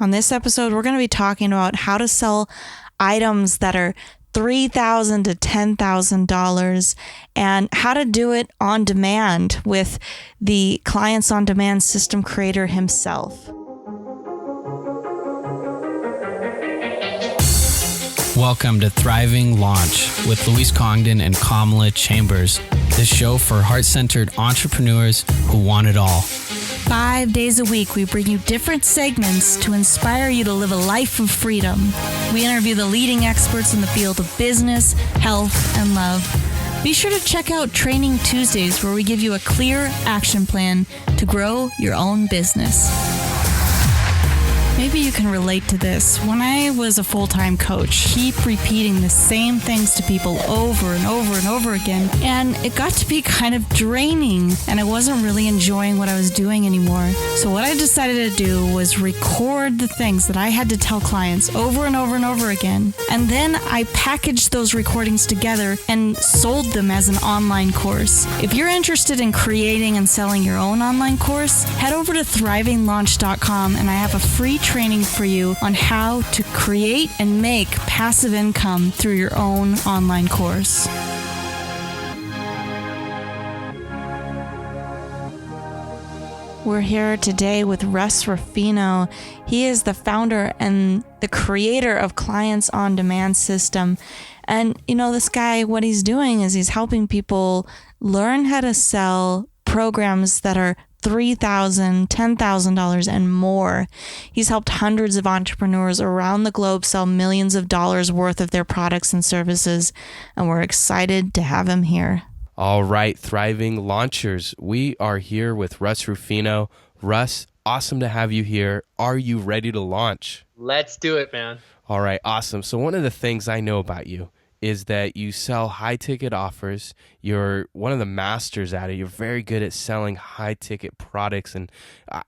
On this episode, we're going to be talking about how to sell items that are $3,000 to $10,000 and how to do it on demand with the Clients on Demand system creator himself. Welcome to Thriving Launch with Louise Congdon and Kamala Chambers, the show for heart-centered entrepreneurs who want it all. 5 days a week, we bring you different segments to inspire you to live a life of freedom. We interview the leading experts in the field of business, health, and love. Be sure to check out Training Tuesdays, where we give you a clear action plan to grow your own business. Maybe you can relate to this. When I was a full-time coach, keep repeating the same things to people over and over and over again, and it got to be kind of draining, and I wasn't really enjoying what I was doing anymore. So what I decided to do was record the things that I had to tell clients over and over and over again, and then I packaged those recordings together and sold them as an online course. If you're interested in creating and selling your own online course, head over to thrivinglaunch.com, and I have a free training for you on how to create and make passive income through your own online course. We're here today with Russ Ruffino. He is the founder and the creator of Clients on Demand system. And this guy, what he's doing is he's helping people learn how to sell programs that are $3,000, $10,000 and more. He's helped hundreds of entrepreneurs around the globe sell millions of dollars worth of their products and services, and we're excited to have him here. All right, Thriving Launchers, we are here with Russ Ruffino. Russ, awesome to have you here. Are you ready to launch? Let's do it, man. All right, awesome. So one of the things I know about you is that you sell high-ticket offers. You're one of the masters at it. You're very good at selling high-ticket products. And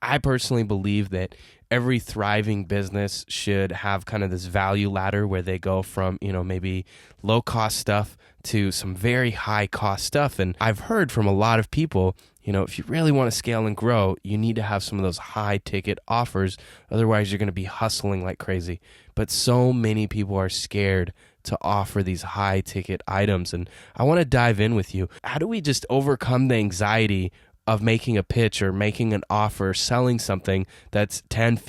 I personally believe that every thriving business should have kind of this value ladder where they go from, maybe low-cost stuff to some very high-cost stuff. And I've heard from a lot of people, if you really want to scale and grow, you need to have some of those high-ticket offers. Otherwise, you're going to be hustling like crazy. But so many people are scared to offer these high ticket items. And I want to dive in with you. How do we just overcome the anxiety of making a pitch or making an offer, selling something that's $10,000,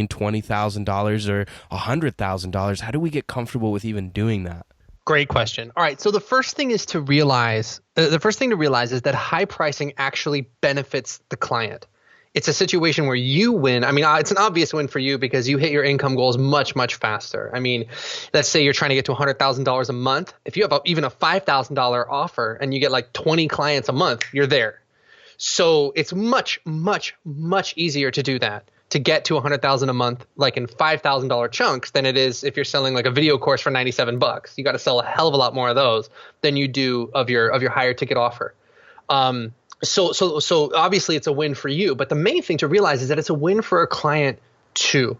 $15,000, $20,000 or $100,000? How do we get comfortable with even doing that? Great question. All right. So the first thing to realize is that high pricing actually benefits the client. It's a situation where you win. I mean, it's an obvious win for you because you hit your income goals much, much faster. I mean, let's say you're trying to get to $100,000 a month. If you have even a $5,000 offer and you get like 20 clients a month, you're there. So it's much, much, much easier to do that, to get to $100,000 a month, like in $5,000 chunks, than it is if you're selling like a video course for $97. You got to sell a hell of a lot more of those than you do of your higher ticket offer. So obviously it's a win for you, but the main thing to realize is that it's a win for a client too.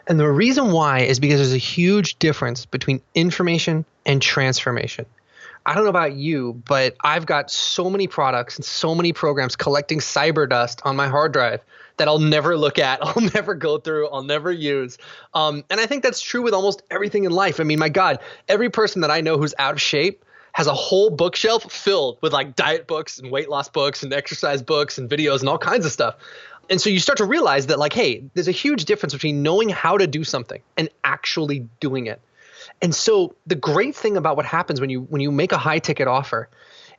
And the reason why is because there's a huge difference between information and transformation. I don't know about you, but I've got so many products and so many programs collecting cyber dust on my hard drive that I'll never look at, I'll never go through, I'll never use. And I think that's true with almost everything in life. I mean, my God, every person that I know who's out of shape has a whole bookshelf filled with like diet books and weight loss books and exercise books and videos and all kinds of stuff. And so you start to realize that like, hey, there's a huge difference between knowing how to do something and actually doing it. And so the great thing about what happens when you make a high ticket offer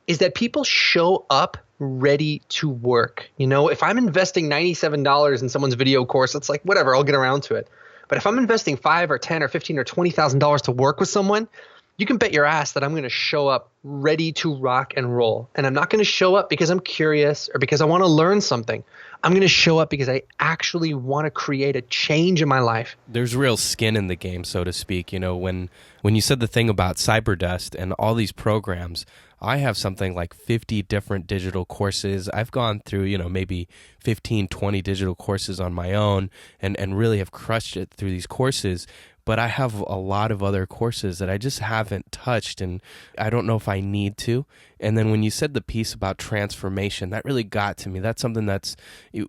is that people show up ready to work. If I'm investing $97 in someone's video course, it's like, whatever, I'll get around to it. But if I'm investing $5,000 or $10,000 or $15,000 or $20,000 to work with someone, you can bet your ass that I'm going to show up ready to rock and roll. And I'm not going to show up because I'm curious or because I want to learn something. I'm going to show up because I actually want to create a change in my life. There's real skin in the game, so to speak. When you said the thing about Cyberdust and all these programs, I have something like 50 different digital courses. I've gone through, maybe 15, 20 digital courses on my own and really have crushed it through these courses. but I have a lot of other courses that I just haven't touched, and I don't know if I need to. And then when you said the piece about transformation, that really got to me. That's something that's,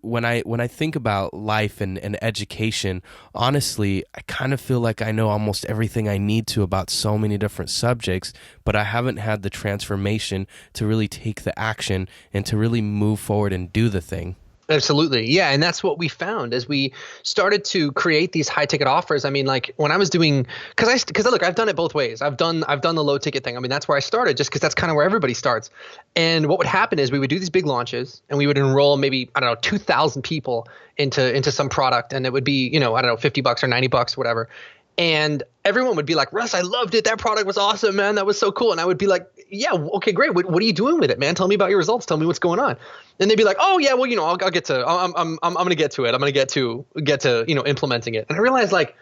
when I think about life and education, honestly, I kind of feel like I know almost everything I need to about so many different subjects, but I haven't had the transformation to really take the action and to really move forward and do the thing. Absolutely. Yeah. And that's what we found as we started to create these high ticket offers. I mean, like when I was doing, because look, I've done it both ways. I've done the low ticket thing. I mean, that's where I started, just because that's kind of where everybody starts. And what would happen is we would do these big launches and we would enroll maybe, I don't know, 2,000 people into some product. And it would be, I don't know, $50 or $90, whatever. And everyone would be like, Russ, I loved it. That product was awesome, man. That was so cool. And I would be like, yeah, okay, great. What are you doing with it, man? Tell me about your results. Tell me what's going on. And they'd be like, oh yeah, well, I'll get to, I'm going to get to it. I'm going to get to, implementing it. And I realized like,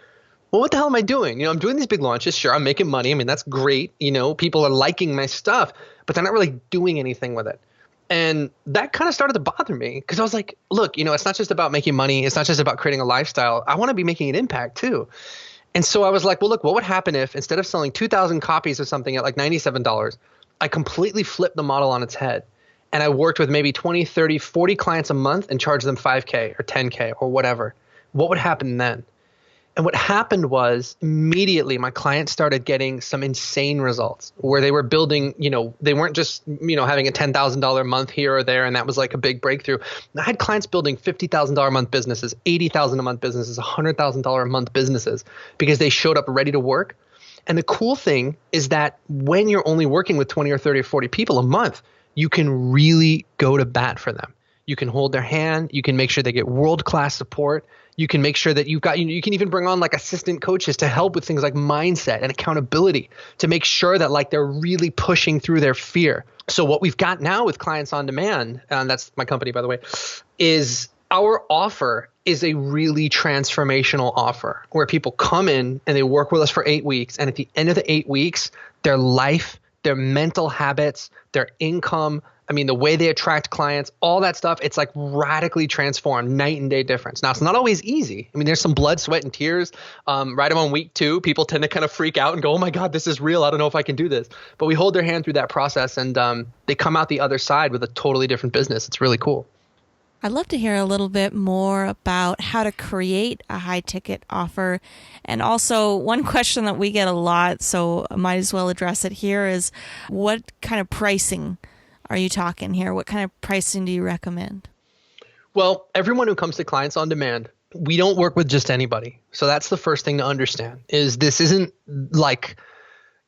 well, what the hell am I doing? I'm doing these big launches. Sure, I'm making money. I mean, that's great. People are liking my stuff, but they're not really doing anything with it. And that kind of started to bother me because I was like, look, it's not just about making money. It's not just about creating a lifestyle. I want to be making an impact too. And so I was like, well, look, what would happen if instead of selling 2,000 copies of something at like $97, I completely flipped the model on its head and I worked with maybe 20, 30, 40 clients a month and charged them $5K or $10K or whatever. What would happen then? And what happened was immediately my clients started getting some insane results where they were building, they weren't just, having a $10,000 a month here or there. And that was like a big breakthrough. I had clients building $50,000 a month businesses, $80,000 a month businesses, $100,000 a month businesses because they showed up ready to work. And the cool thing is that when you're only working with 20 or 30 or 40 people a month, you can really go to bat for them. You can hold their hand. You can make sure they get world-class support. You can make sure that you can even bring on like assistant coaches to help with things like mindset and accountability to make sure that like they're really pushing through their fear. So what we've got now with Clients on Demand, and that's my company, by the way, is our offer is a really transformational offer where people come in and they work with us for 8 weeks. And at the end of the 8 weeks, their life, their mental habits, their income, the way they attract clients, all that stuff, it's like radically transformed, night and day difference. Now, it's not always easy. There's some blood, sweat, and tears. Right around week 2, people tend to kind of freak out and go, oh my God, this is real. I don't know if I can do this. But we hold their hand through that process and they come out the other side with a totally different business. It's really cool. I'd love to hear a little bit more about how to create a high ticket offer. And also one question that we get a lot, so I might as well address it here, is what kind of pricing are you talking here? What kind of pricing do you recommend? Well, everyone who comes to Clients on Demand, we don't work with just anybody. So that's the first thing to understand is this isn't like,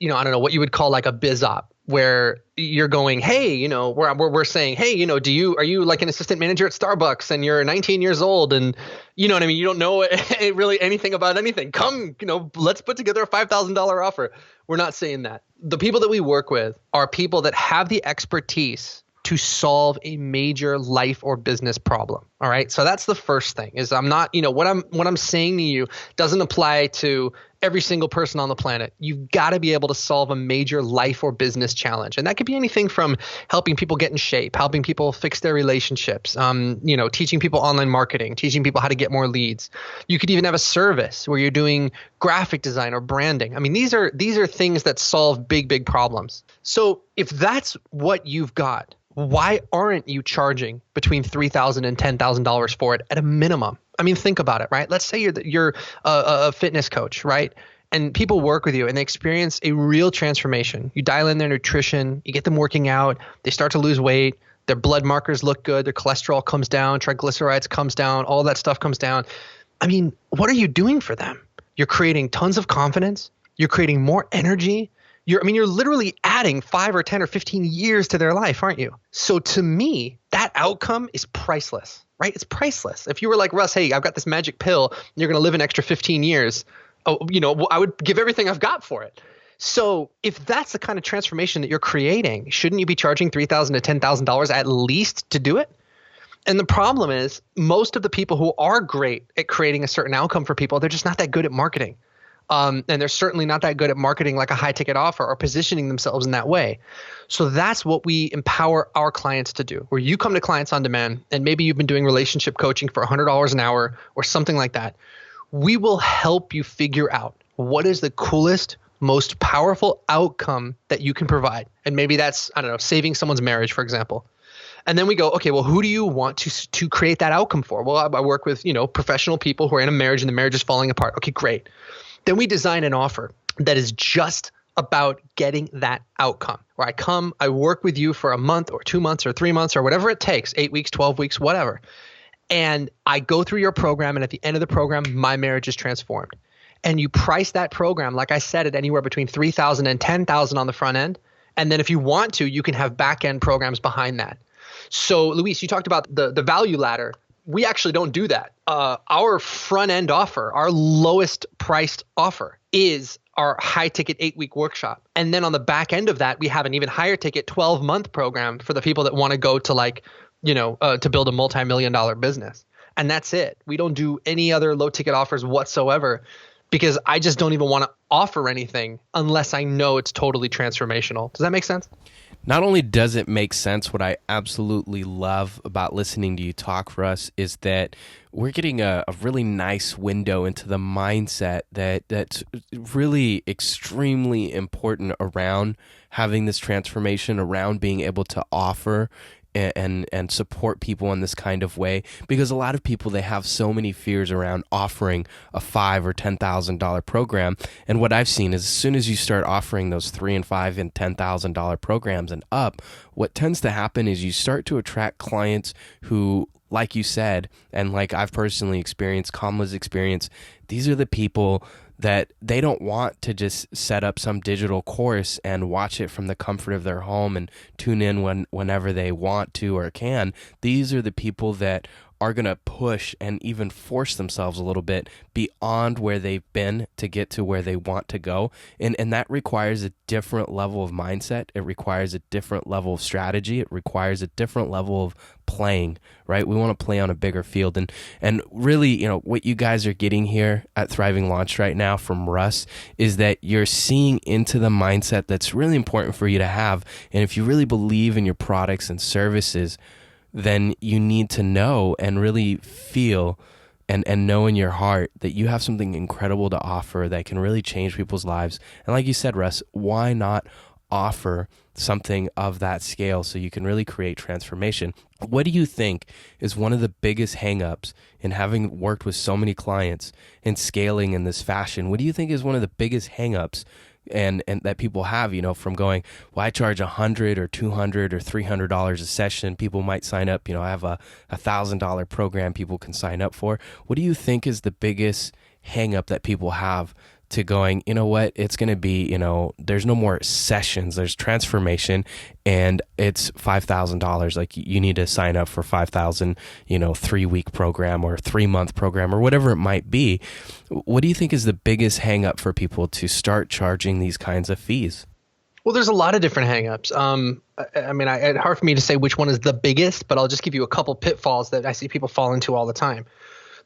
I don't know, what you would call like a biz op where you're going, hey, we're saying, hey, are you like an assistant manager at Starbucks and you're 19 years old and you know what I mean? You don't know really anything about anything. Come, let's put together a $5,000 offer. We're not saying that. The people that we work with are people that have the expertise to solve a major life or business problem. All right. So that's the first thing is I'm not, what I'm saying to you doesn't apply to every single person on the planet. You've got to be able to solve a major life or business challenge. And that could be anything from helping people get in shape, helping people fix their relationships, teaching people online marketing, teaching people how to get more leads. You could even have a service where you're doing graphic design or branding. These are things that solve big, big problems. So if that's what you've got, why aren't you charging between $3,000 and $10,000 for it at a minimum? Think about it, right? Let's say you're a fitness coach, right? And people work with you and they experience a real transformation. You dial in their nutrition, you get them working out, they start to lose weight, their blood markers look good, their cholesterol comes down, triglycerides comes down, all that stuff comes down. What are you doing for them? You're creating tons of confidence. You're creating more energy. You're literally adding 5 or 10 or 15 years to their life, aren't you? So to me, that outcome is priceless, right? It's priceless. If you were like, Russ, hey, I've got this magic pill, and you're going to live an extra 15 years, I would give everything I've got for it. So if that's the kind of transformation that you're creating, shouldn't you be charging $3,000 to $10,000 at least to do it? And the problem is most of the people who are great at creating a certain outcome for people, they're just not that good at marketing. And they're certainly not that good at marketing like a high ticket offer or positioning themselves in that way. So that's what we empower our clients to do, where you come to Clients on Demand and maybe you've been doing relationship coaching for $100 an hour or something like that. We will help you figure out what is the coolest, most powerful outcome that you can provide. And maybe that's, I don't know, saving someone's marriage, for example. And then we go, okay, well, who do you want to create that outcome for? Well, I work with, professional people who are in a marriage and the marriage is falling apart. Okay, great. Then we design an offer that is just about getting that outcome. Where I work with you for a month or 2 months or 3 months or whatever it takes, 8 weeks, 12 weeks, whatever. And I go through your program, and at the end of the program, my marriage is transformed. And you price that program, like I said, at anywhere between $3,000 and $10,000 on the front end. And then if you want to, you can have back end programs behind that. So, Luis, you talked about the value ladder. We actually don't do that. Our front end offer, our lowest priced offer, is our high ticket 8-week workshop. And then on the back end of that, we have an even higher ticket 12-month program for the people that want to go to to build a multi-million-dollar business. And that's it. We don't do any other low ticket offers whatsoever, because I just don't even want to offer anything unless I know it's totally transformational. Does that make sense? Not only does it make sense, what I absolutely love about listening to you talk, Russ, is that we're getting a really nice window into the mindset that's really extremely important around having this transformation, around being able to offer and support people in this kind of way, because a lot of people, they have so many fears around offering a $5,000 or $10,000 program. And what I've seen is, as soon as you start offering those $3,000 and $5,000 and $10,000 programs and up, what tends to happen is you start to attract clients who, like you said, and like I've personally experienced, Kamala's experienced, these are the people that they don't want to just set up some digital course and watch it from the comfort of their home and tune in whenever they want to or can. These are the people that are going to push and even force themselves a little bit beyond where they've been to get to where they want to go. And that requires a different level of mindset. It requires a different level of strategy. It requires a different level of playing, right? We want to play on a bigger field. And really, what you guys are getting here at Thriving Launch right now from Russ is that you're seeing into the mindset that's really important for you to have. And if you really believe in your products and services, then you need to know and really feel and know in your heart that you have something incredible to offer that can really change people's lives. And like you said, Russ, why not offer something of that scale so you can really create transformation? What do you think is one of the biggest hangups in having worked with so many clients and scaling in this fashion? What do you think is one of the biggest hangups and that people have, from going, well, I charge $100 or $200 or $300 a session. People might sign up. I have a $1,000 program people can sign up for. What do you think is the biggest hang up that people have to going, you know what, it's going to be, there's no more sessions, there's transformation, and it's $5,000. Like, you need to sign up for 5,000, 3-week program or 3-month program or whatever it might be. What do you think is the biggest hang up for people to start charging these kinds of fees? Well, there's a lot of different hangups. It's hard for me to say which one is the biggest, but I'll just give you a couple pitfalls that I see people fall into all the time.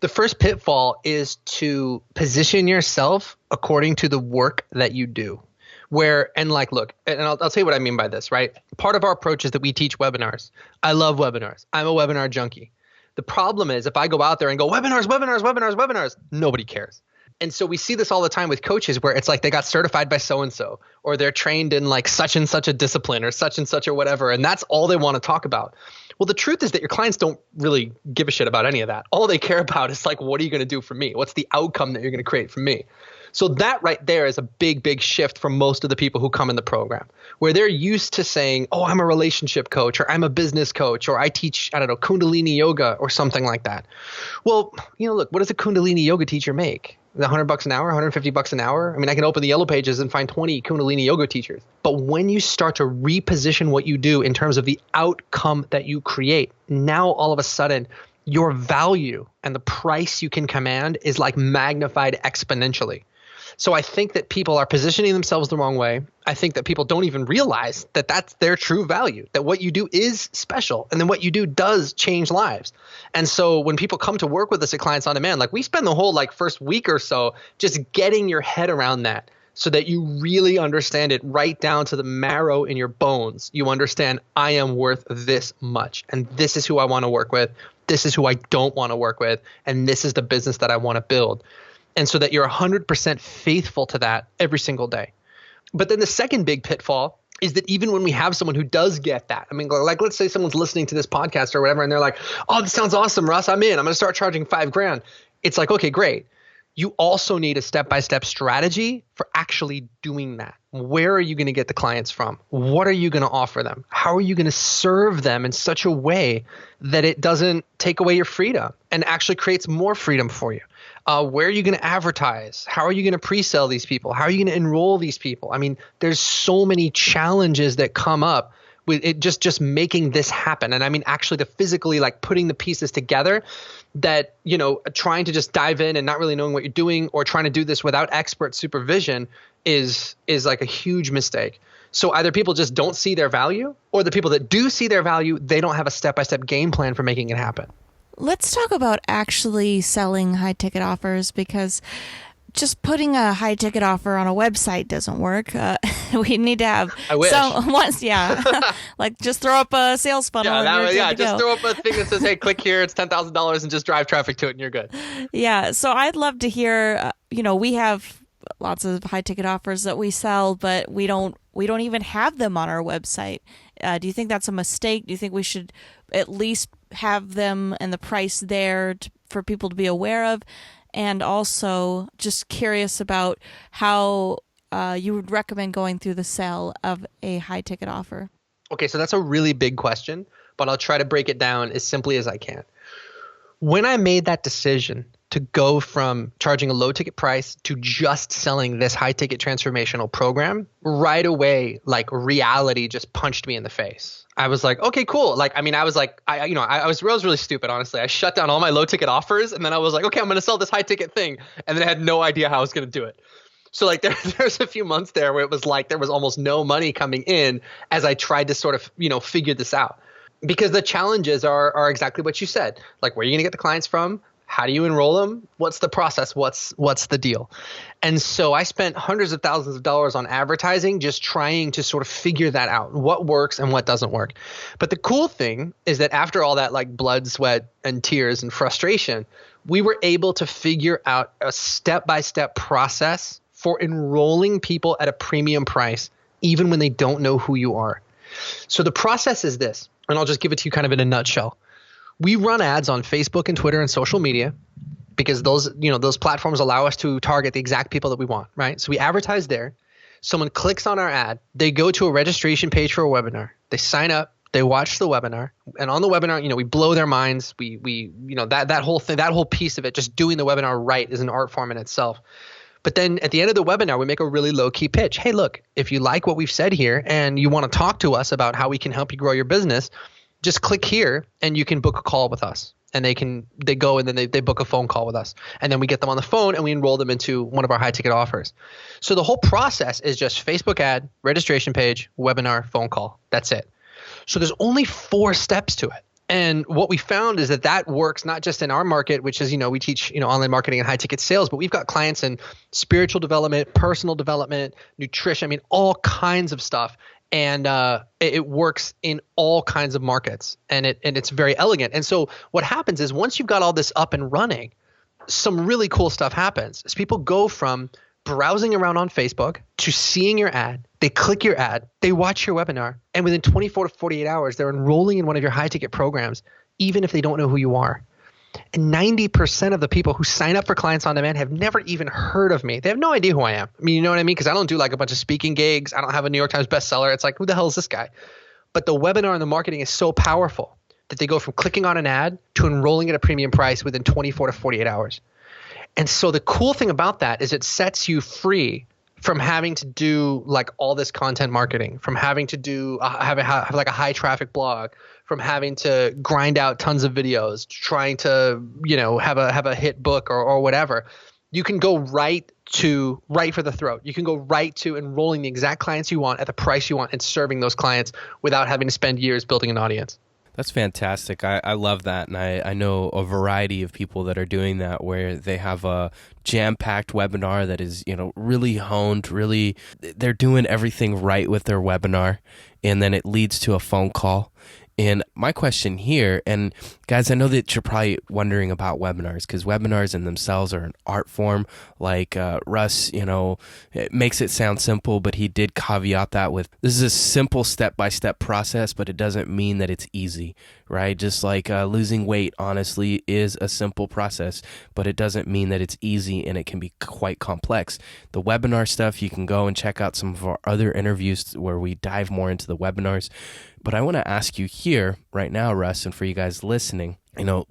The first pitfall is to position yourself according to the work that you do. Look, and I'll tell you what I mean by this, right? Part of our approach is that we teach webinars. I love webinars. I'm a webinar junkie. The problem is, if I go out there and go, webinars, nobody cares. And so we see this all the time with coaches, where it's like they got certified by so-and-so, or they're trained in like such and such a discipline or such and such or whatever. And that's all they want to talk about. Well, the truth is that your clients don't really give a shit about any of that. All they care about is like, what are you going to do for me? What's the outcome that you're going to create for me? So that right there is a big, big shift for most of the people who come in the program, where they're used to saying, oh, I'm a relationship coach, or I'm a business coach, or I teach, Kundalini yoga or something like that. Well, look, what does a Kundalini yoga teacher make? $100 an hour, $150 an hour? I mean, I can open the Yellow Pages and find 20 Kundalini yoga teachers. But when you start to reposition what you do in terms of the outcome that you create, now all of a sudden your value and the price you can command is like magnified exponentially. So I think that people are positioning themselves the wrong way. I think that people don't even realize that that's their true value, that what you do is special, and then what you do does change lives. And so when people come to work with us at Clients on Demand, like, we spend the whole first week or so just getting your head around that, so that you really understand it right down to the marrow in your bones. You understand, I am worth this much, and this is who I want to work with. This is who I don't want to work with, and this is the business that I want to build. And so that you're 100% faithful to that every single day. But then the second big pitfall is that even when we have someone who does get that, I mean, like let's say someone's listening to this podcast or whatever, and they're like, oh, this sounds awesome, Russ, I'm in. I'm going to start charging $5,000. It's like, okay, great. You also need a step-by-step strategy for actually doing that. Where are you going to get the clients from? What are you going to offer them? How are you going to serve them in such a way that it doesn't take away your freedom and actually creates more freedom for you? Where are you going to advertise? How are you going to pre-sell these people? How are you going to enroll these people? I mean, there's so many challenges that come up with it just making this happen. And I mean, actually the physically like putting the pieces together that, you know, trying to just dive in and not really knowing what you're doing or trying to do this without expert supervision is like a huge mistake. So either people just don't see their value, or the people that do see their value, they don't have a step-by-step game plan for making it happen. Let's talk about actually selling high ticket offers, because just putting a high ticket offer on a website doesn't work. We need to have like just throw up a sales funnel. Throw up a thing that says, hey, click here, it's $10,000 and just drive traffic to it and you're good. Yeah. So I'd love to hear, we have lots of high ticket offers that we sell, but we don't even have them on our website. Do you think that's a mistake? Do you think we should at least have them and the price there for people to be aware of? And also just curious about how you would recommend going through the sale of a high ticket offer. Okay, so that's a really big question, but I'll try to break it down as simply as I can. When I made that decision to go from charging a low ticket price to just selling this high ticket transformational program, right away, like reality just punched me in the face. I was like, okay, cool. Like, I mean, I was really stupid, honestly. I shut down all my low ticket offers and then I was like, okay, I'm going to sell this high ticket thing. And then I had no idea how I was going to do it. So like there's a few months there where it was like there was almost no money coming in as I tried to sort of, figure this out. Because the challenges are exactly what you said. Like, where are you going to get the clients from? How do you enroll them? What's the process? What's the deal? And so I spent hundreds of thousands of dollars on advertising just trying to sort of figure that out, what works and what doesn't work. But the cool thing is that after all that like blood, sweat, and tears and frustration, we were able to figure out a step-by-step process for enrolling people at a premium price, even when they don't know who you are. So the process is this, and I'll just give it to you kind of in a nutshell. We run ads on Facebook and Twitter and social media because those platforms allow us to target the exact people that we want, right? So we advertise there. Someone clicks on our ad. They go to a registration page for a webinar. They sign up. They watch the webinar. And on the webinar, we blow their minds. We that whole thing, that whole piece of it, just doing the webinar right is an art form in itself. But then at the end of the webinar, we make a really low-key pitch. Hey, look, if you like what we've said here and you want to talk to us about how we can help you grow your business, just click here and you can book a call with us. And they go and then they book a phone call with us. And then we get them on the phone and we enroll them into one of our high ticket offers. So the whole process is just Facebook ad, registration page, webinar, phone call. That's it. So there's only 4 steps to it. And what we found is that works not just in our market, which is, we teach, online marketing and high ticket sales, but we've got clients in spiritual development, personal development, nutrition, all kinds of stuff. And it works in all kinds of markets, and it's very elegant. And so what happens is once you've got all this up and running, some really cool stuff happens. As people go from browsing around on Facebook to seeing your ad, they click your ad, they watch your webinar, and within 24 to 48 hours, they're enrolling in one of your high ticket programs, even if they don't know who you are. And 90% of the people who sign up for Clients on Demand have never even heard of me. They have no idea who I am. You know what I mean? Because I don't do like a bunch of speaking gigs. I don't have a New York Times bestseller. It's like, who the hell is this guy? But the webinar and the marketing is so powerful that they go from clicking on an ad to enrolling at a premium price within 24 to 48 hours. And so the cool thing about that is it sets you free from having to do like all this content marketing, from having to do have like a high traffic blog, from having to grind out tons of videos, trying to have a hit book or whatever. You can go right for the throat. You can go right to enrolling the exact clients you want at the price you want and serving those clients without having to spend years building an audience. That's fantastic. I love that. And I know a variety of people that are doing that, where they have a jam-packed webinar that is, really honed, they're doing everything right with their webinar. And then it leads to a phone call. And my question here, and guys, I know that you're probably wondering about webinars, because webinars in themselves are an art form. Like Russ, it makes it sound simple, but he did caveat that with, this is a simple step-by-step process, but it doesn't mean that it's easy, right? Just like losing weight, honestly, is a simple process, but it doesn't mean that it's easy, and it can be quite complex. The webinar stuff, you can go and check out some of our other interviews where we dive more into the webinars. But I want to ask you here right now, Russ, and for you guys listening,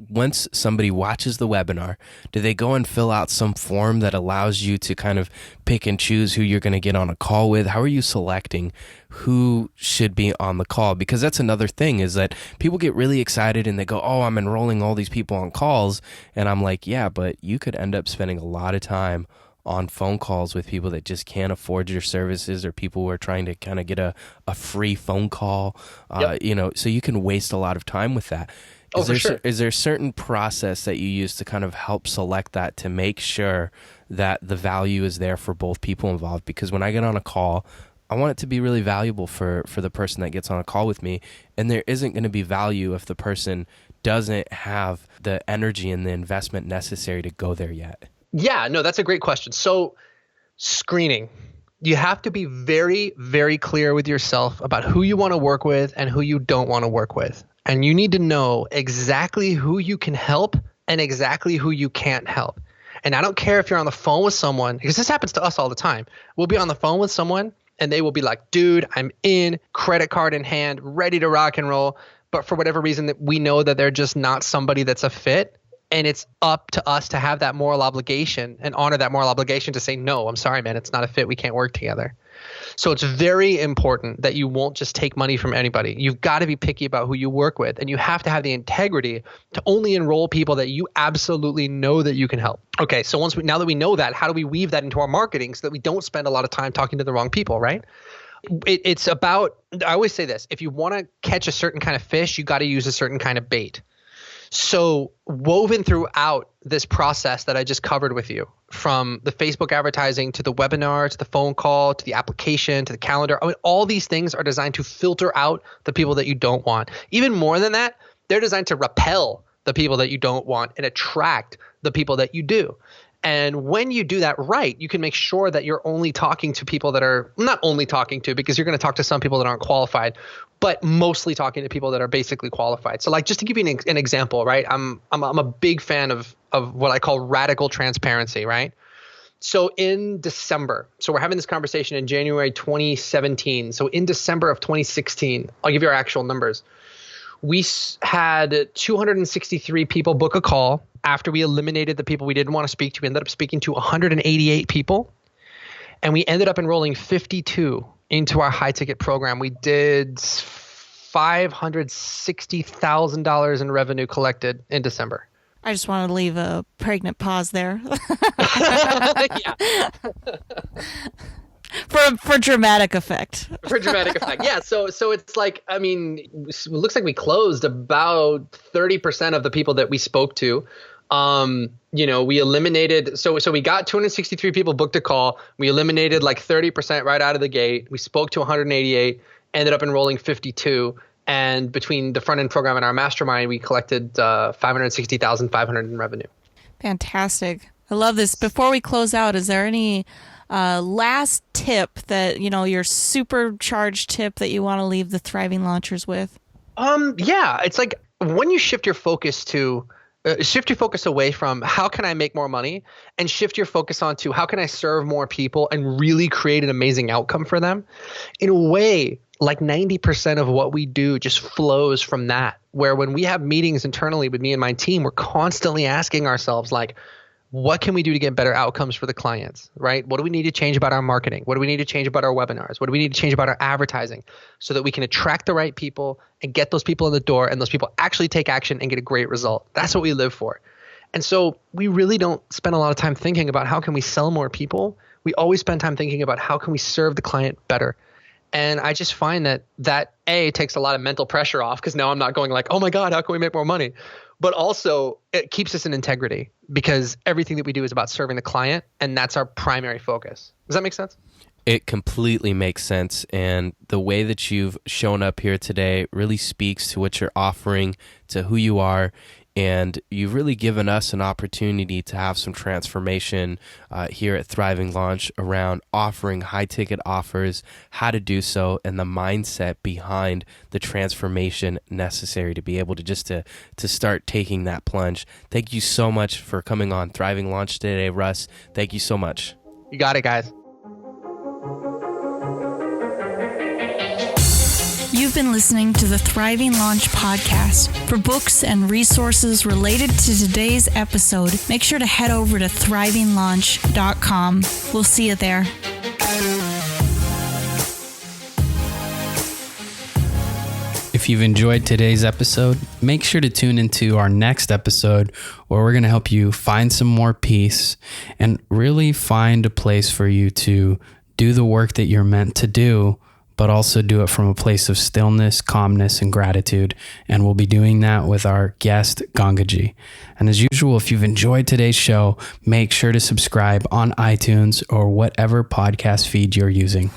once somebody watches the webinar, do they go and fill out some form that allows you to kind of pick and choose who you're going to get on a call with? How are you selecting who should be on the call? Because that's another thing, is that people get really excited and they go, oh, I'm enrolling all these people on calls. And I'm like, yeah, but you could end up spending a lot of time on phone calls with people that just can't afford your services, or people who are trying to kind of get a free phone call, so you can waste a lot of time with that. Is there a certain process that you use to kind of help select that, to make sure that the value is there for both people involved? Because when I get on a call, I want it to be really valuable for the person that gets on a call with me, and there isn't going to be value if the person doesn't have the energy and the investment necessary to go there yet. Yeah, no, that's a great question. So screening, you have to be very, very clear with yourself about who you want to work with and who you don't want to work with. And you need to know exactly who you can help and exactly who you can't help. And I don't care if you're on the phone with someone, because this happens to us all the time. We'll be on the phone with someone and they will be like, dude, I'm in, credit card in hand, ready to rock and roll. But for whatever reason, that we know that they're just not somebody that's a fit. And it's up to us to have that moral obligation and honor that moral obligation to say, no, I'm sorry, man, it's not a fit. We can't work together. So it's very important that you won't just take money from anybody. You've got to be picky about who you work with, and you have to have the integrity to only enroll people that you absolutely know that you can help. Okay, so now that we know that, how do we weave that into our marketing so that we don't spend a lot of time talking to the wrong people, right? It's about, I always say this, if you want to catch a certain kind of fish, you got to use a certain kind of bait. So woven throughout this process that I just covered with you, from the Facebook advertising to the webinar to the phone call to the application to the calendar, all these things are designed to filter out the people that you don't want. Even more than that, they're designed to repel the people that you don't want and attract the people that you do. And when you do that right, you can make sure that you're only talking to people that are not only talking to, because you're going to talk to some people that aren't qualified, but mostly talking to people that are basically qualified. So like, just to give you an example, right? I'm a big fan of what I call radical transparency, right? So in December, so we're having this conversation in January 2017. So in December of 2016, I'll give you our actual numbers. We had 263 people book a call. After we eliminated the people we didn't want to speak to, we ended up speaking to 188 people. And we ended up enrolling 52 into our high ticket program. We did $560,000 in revenue collected in December. I just want to leave a pregnant pause there. Yeah. For dramatic effect. For dramatic effect. Yeah. So it's like, I mean, it looks like we closed about 30% of the people that we spoke to. We eliminated, so we got 263 people booked a call. We eliminated like 30% right out of the gate. We spoke to 188, ended up enrolling 52. And between the front end program and our mastermind, we collected $560,500 in revenue. Fantastic. I love this. Before we close out, is there any last tip that, your supercharged tip that you want to leave the thriving launchers with? Yeah, it's like when you shift your focus away from how can I make more money, and shift your focus onto how can I serve more people and really create an amazing outcome for them. In a way, like 90% of what we do just flows from that, where when we have meetings internally with me and my team, we're constantly asking ourselves, like, what can we do to get better outcomes for the clients, right? What do we need to change about our marketing? What do we need to change about our webinars? What do we need to change about our advertising so that we can attract the right people and get those people in the door, and those people actually take action and get a great result? That's what we live for. And so we really don't spend a lot of time thinking about how can we sell more people. We always spend time thinking about how can we serve the client better. And I just find that takes a lot of mental pressure off, because now I'm not going like, oh my God, how can we make more money? But also it keeps us in integrity, because everything that we do is about serving the client, and that's our primary focus. Does that make sense? It completely makes sense. And the way that you've shown up here today really speaks to what you're offering, to who you are. And you've really given us an opportunity to have some transformation here at Thriving Launch around offering high ticket offers, how to do so, and the mindset behind the transformation necessary to be able to to start taking that plunge. Thank you so much for coming on Thriving Launch today, Russ. Thank you so much. You got it, guys. You've been listening to the Thriving Launch podcast. For books and resources related to today's episode, make sure to head over to thrivinglaunch.com. We'll see you there. If you've enjoyed today's episode, make sure to tune into our next episode where we're going to help you find some more peace and really find a place for you to do the work that you're meant to do, but also do it from a place of stillness, calmness, and gratitude. And we'll be doing that with our guest, Gangaji. And as usual, if you've enjoyed today's show, make sure to subscribe on iTunes or whatever podcast feed you're using.